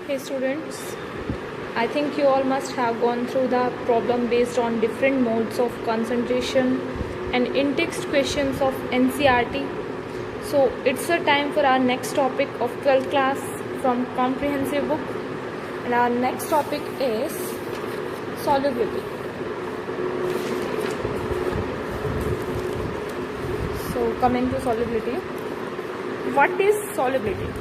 Hey students, I think you all must have gone through the problem based on different modes of concentration and in-text questions of NCERT. So it's a time for our next topic of 12th class from comprehensive book, and our next topic is solubility. So coming to solubility, what is solubility?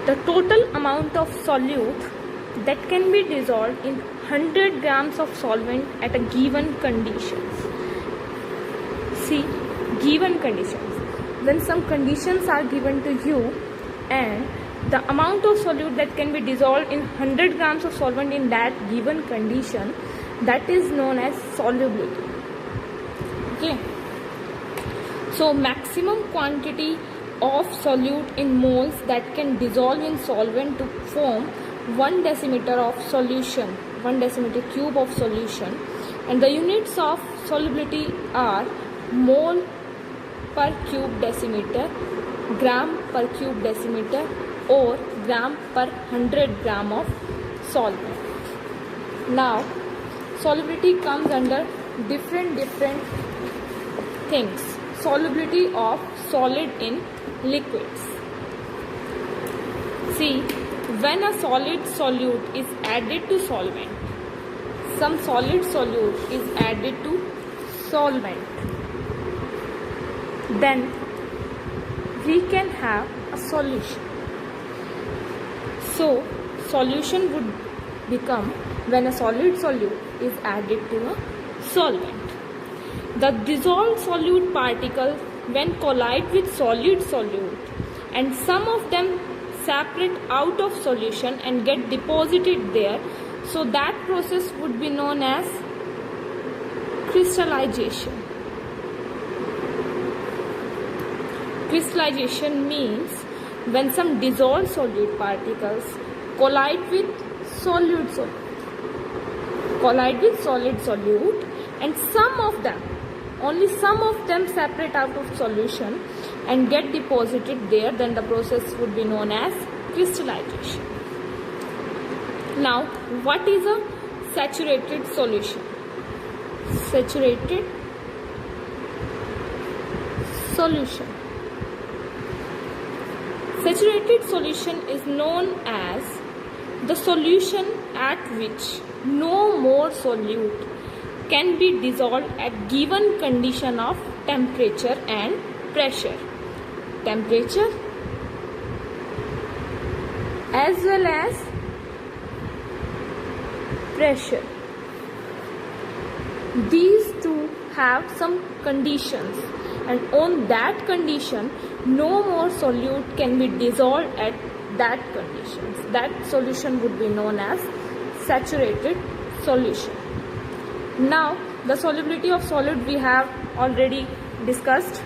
The total amount of solute that can be dissolved in 100 grams of solvent at a given conditions. See, given conditions. When some conditions are given to you and the amount of solute that can be dissolved in 100 grams of solvent in that given condition, that is known as solubility. Okay. So maximum quantity of solute in moles that can dissolve in solvent to form 1 decimeter of solution, 1 decimeter cube of solution, and the units of solubility are mole per cube decimeter, gram per cube decimeter, or gram per 100 gram of solvent. Now solubility comes under different things. Solubility of solid in liquids. See, when a solid solute is added to solvent, some solid solute is added to solvent, then we can have a solution. So solution would become when a solid solute is added to a solvent. The dissolved solute particles when collide with solid solute and some of them separate out of solution and get deposited there, so that process would be known as crystallization. Crystallization means when some dissolved solute particles collide with solid solute and only some of them separate out of solution and get deposited there, then the process would be known as crystallization. Now, what is a saturated solution? Saturated solution. Saturated solution is known as the solution at which no more solute can be dissolved at given condition of temperature and pressure. Temperature as well as pressure. These two have some conditions, and on that condition no more solute can be dissolved at that conditions. That solution would be known as saturated solution. Now, the solubility of solid we have already discussed.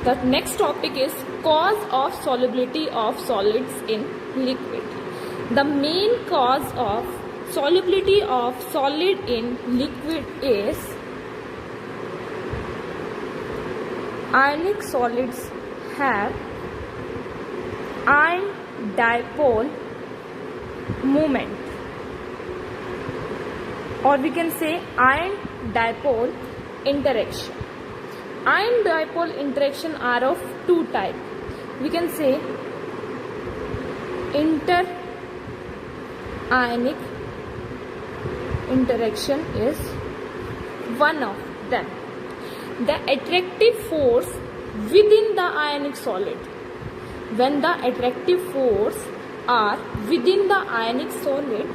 The next topic is cause of solubility of solids in liquid. The main cause of solubility of solid in liquid is ionic solids have ion dipole moment, or we can say ion dipole interaction. Ion dipole interaction are of two types. We can say inter-ionic interaction is one of them. The attractive force within the ionic solid. When the attractive force are within the ionic solid,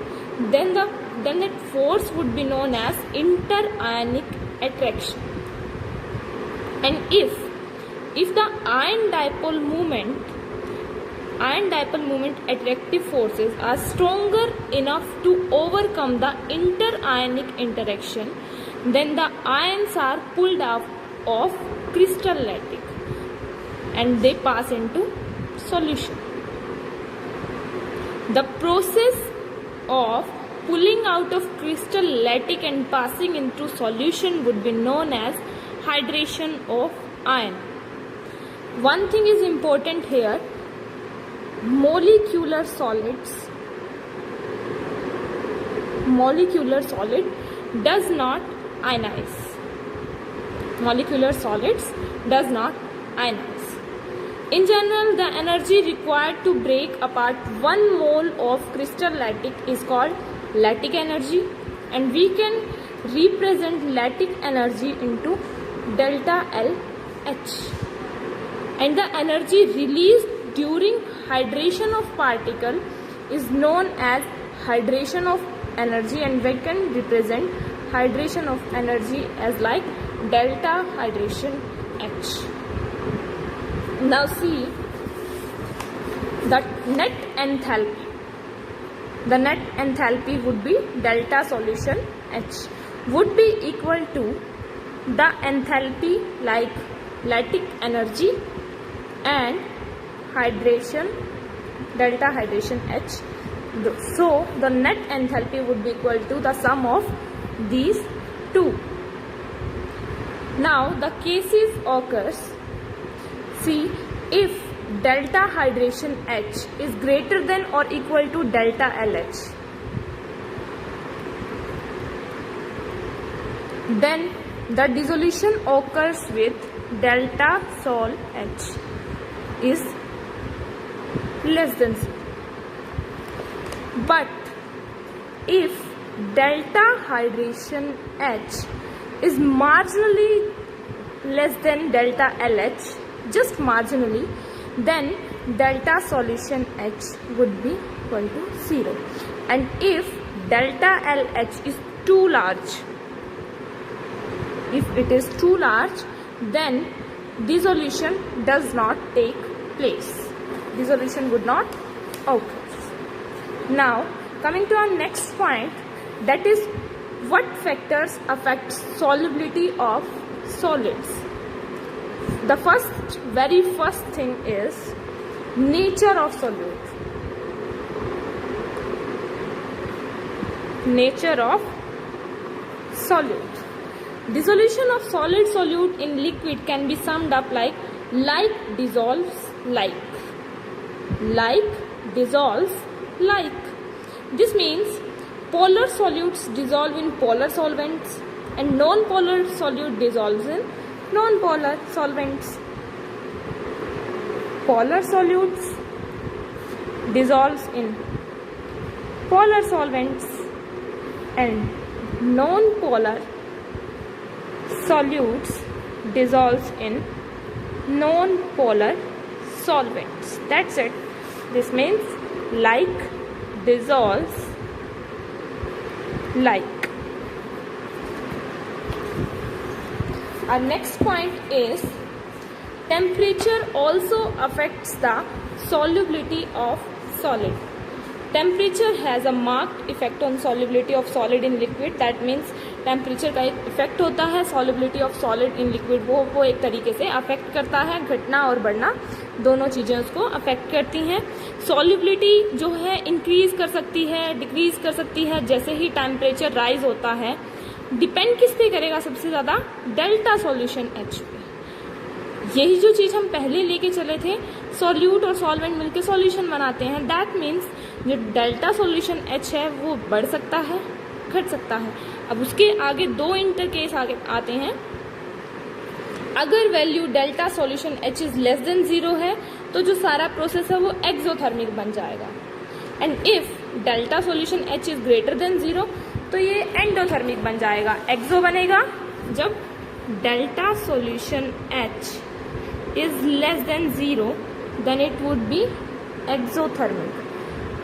then that force would be known as inter-ionic attraction. And if the ion dipole moment attractive forces are stronger enough to overcome the inter-ionic interaction, then the ions are pulled out of crystal lattice and they pass into solution. The process of pulling out of crystal lattice and passing into solution would be known as hydration of ion. one thing is important here: molecular solid does not ionize. Molecular solids does not ionize. In general, the energy required to break apart 1 mole of crystal lattice is called lattice energy, and we can represent lattice energy into delta LH. And the energy released during hydration of particle is known as hydration of energy, and we can represent hydration of energy as like delta hydration H. Now see that net enthalpy. The net enthalpy would be delta solution H would be equal to the enthalpy like lattice energy and hydration, delta hydration H. So the net enthalpy would be equal to the sum of these two. Now the cases occurs. See, if delta hydration H is greater than or equal to delta LH, then the dissolution occurs with delta sol H is less than 0. But if delta hydration H is marginally less than delta LH, just marginally, then delta solution H would be equal to 0. And if delta LH is too large, if it is too large, then dissolution does not take place. Dissolution would not occur. Now, coming to our next point, that is what factors affect solubility of solids. The very first thing is nature of solute. Nature of solute. Dissolution of solid solute in liquid can be summed up like dissolves like. Like dissolves like. This means polar solutes dissolve in polar solvents and non-polar solute dissolves in non-polar solvents. Polar solutes dissolves in polar solvents and non-polar solutes dissolves in non-polar solvents. That's it. This means like dissolves like. Our next point is temperature also affects the solubility of solid. Temperature has a marked effect on solubility of solid in liquid. That means temperature का एक effect होता है solubility of solid in liquid. वो एक तरीके से affect करता है. घटना और बढ़ना दोनों चीज़ें उसको अफेक्ट करती हैं. सॉल्युबिलिटी जो है इंक्रीज कर सकती है, डिक्रीज कर सकती है जैसे ही टेम्परेचर राइज होता है. डिपेंड किस पे करेगा सबसे ज़्यादा? डेल्टा सॉल्यूशन H पे. यही जो चीज़ हम पहले लेके चले थे, सॉल्यूट और सॉल्वेंट मिलके सॉल्यूशन बनाते हैं. दैट मीन्स जो डेल्टा सॉल्यूशन H है वो बढ़ सकता है, घट सकता है. अब उसके आगे दो इंटर केस आगे आते हैं. अगर value delta solution H is less than 0 है तो जो सारा प्रोसेस है वो एक्सोथर्मिक बन जाएगा. And if delta solution H is greater than 0 तो ये एंडोथर्मिक बन जाएगा. एक्सो बनेगा जब delta solution H is less than 0, then it would be exothermic.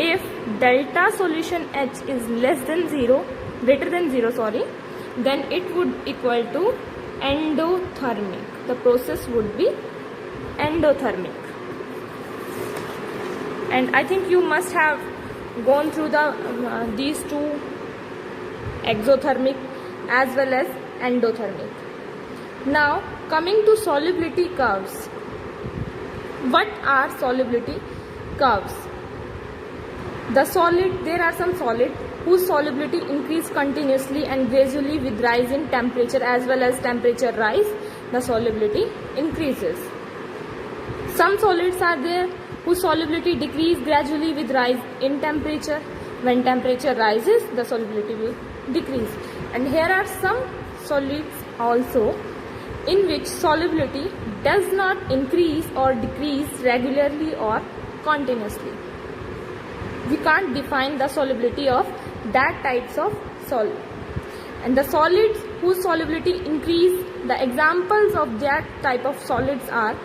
If delta solution H is less than 0, greater than 0, sorry, then it would equal to endothermic. The process would be endothermic. And I think you must have gone through these two, exothermic as well as endothermic. Now coming to solubility curves. What are solubility curves? There are some solid whose solubility increase continuously and gradually with rise in temperature. As well as temperature rise, the solubility increases. Some solids are there whose solubility decrease gradually with rise in temperature. When temperature rises, the solubility will decrease. And here are some solids also in which solubility does not increase or decrease regularly or continuously. We can't define the solubility of that types of solid. And the solids whose solubility increase, the examples of that type of solids are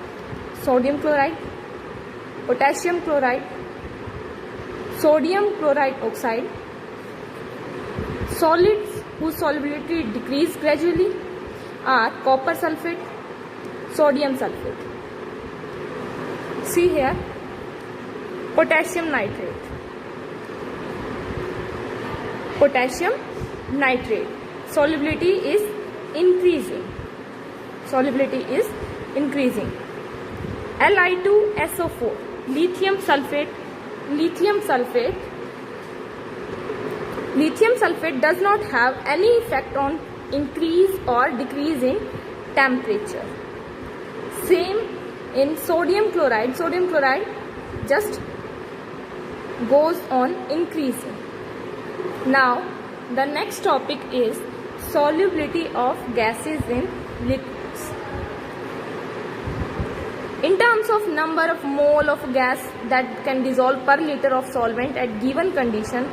sodium chloride, potassium chloride, sodium chloride oxide. Solids whose solubility decrease gradually are copper sulfate, sodium sulfate. See here, potassium nitrate. Potassium nitrate solubility is increasing. Solubility is increasing. Li2SO4, lithium sulfate. Lithium sulfate does not have any effect on increase or decrease in temperature. Same in sodium chloride. Sodium chloride just goes on increasing. Now the next topic is solubility of gases in liquids. In terms of number of mole of gas that can dissolve per liter of solvent at given condition,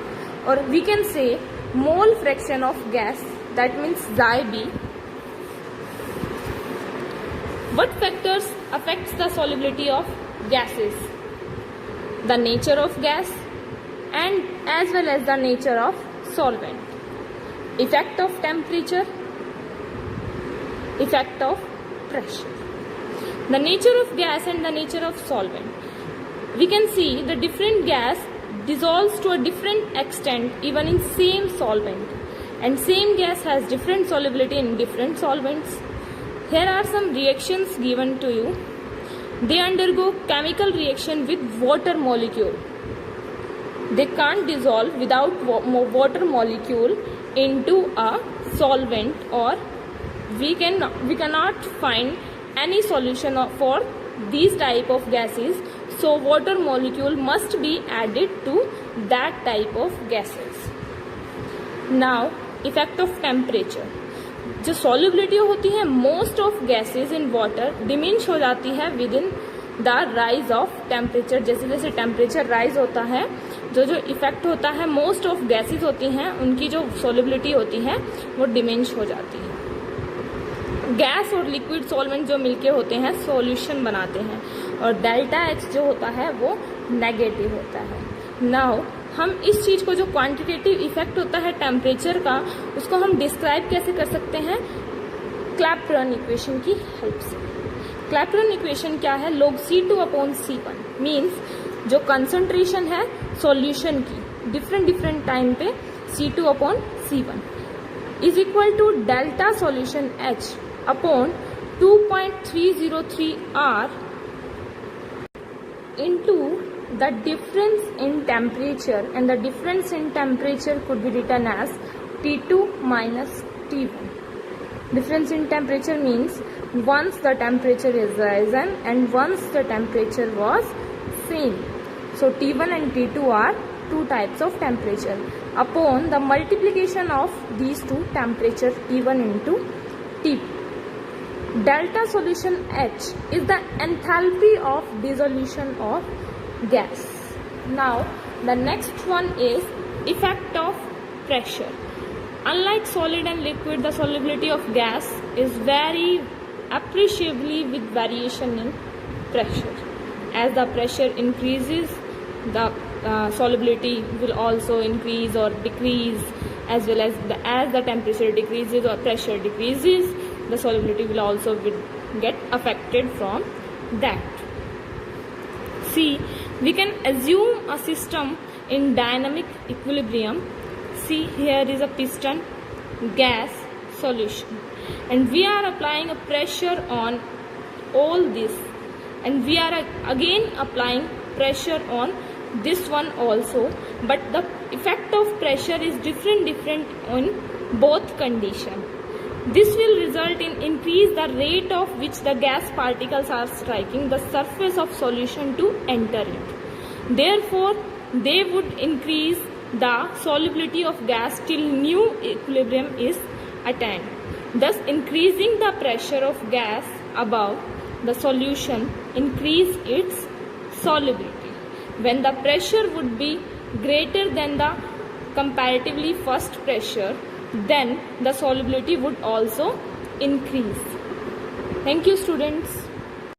or we can say mole fraction of gas, that means Xi B. What factors affects the solubility of gases? The nature of gas and as well as the nature of solvent. Effect of temperature, effect of pressure. The nature of gas and the nature of solvent. We can see the different gas dissolves to a different extent even in same solvent, and same gas has different solubility in different solvents. Here are some reactions given to you. They undergo chemical reaction with water molecule. They can't dissolve without water molecule into a solvent, or we cannot find any solution for these type of gases. So water molecule must be added to that type of gases. Now effect of temperature. जो solubility होती है most of gases in water diminish हो जाती है within the rise of temperature. जैसे जैसे temperature rise होता है, जो इफेक्ट होता है मोस्ट ऑफ गैसेस होती हैं उनकी जो सोलिबिलिटी होती है वो डिमिनिश हो जाती है. गैस और लिक्विड सॉल्वेंट जो मिलके होते हैं सॉल्यूशन बनाते हैं, और डेल्टा एच जो होता है वो नेगेटिव होता है. नाउ हम इस चीज को जो क्वांटिटेटिव इफेक्ट होता है टेम्परेचर का, उसको हम डिस्क्राइब कैसे कर सकते हैं? क्लैपेरॉन इक्वेशन की हेल्प से. क्लैपेरॉन इक्वेशन क्या है? log C2/C1 मीन्स जो कंसंट्रेशन है सॉल्यूशन की डिफरेंट टाइम पे C2/C1 is equal to delta solution H upon 2.303 R into the difference in temperature, and the difference in temperature could be written as T2 minus T1. Difference in temperature means once the temperature is risen and once the temperature was same. So T1 and T2 are two types of temperature upon the multiplication of these two temperature T1 into T2. Delta solution H is the enthalpy of dissolution of gas. Now the next one is effect of pressure. Unlike solid and liquid, the solubility of gas is very appreciably with variation in pressure. As the pressure increases, the solubility will also increase or decrease, as well as the temperature decreases or pressure decreases, the solubility will also get affected from that. See, we can assume a system in dynamic equilibrium. See, here is a piston, gas, solution, and we are applying a pressure on all this, and we are again applying pressure on this one also, but the effect of pressure is different in both condition. This will result in increase the rate of which the gas particles are striking the surface of solution to enter it. Therefore, they would increase the solubility of gas till new equilibrium is attained, thus increasing the pressure of gas above the solution increase its solubility. When the pressure would be greater than the comparatively first pressure, then the solubility would also increase. Thank you, students.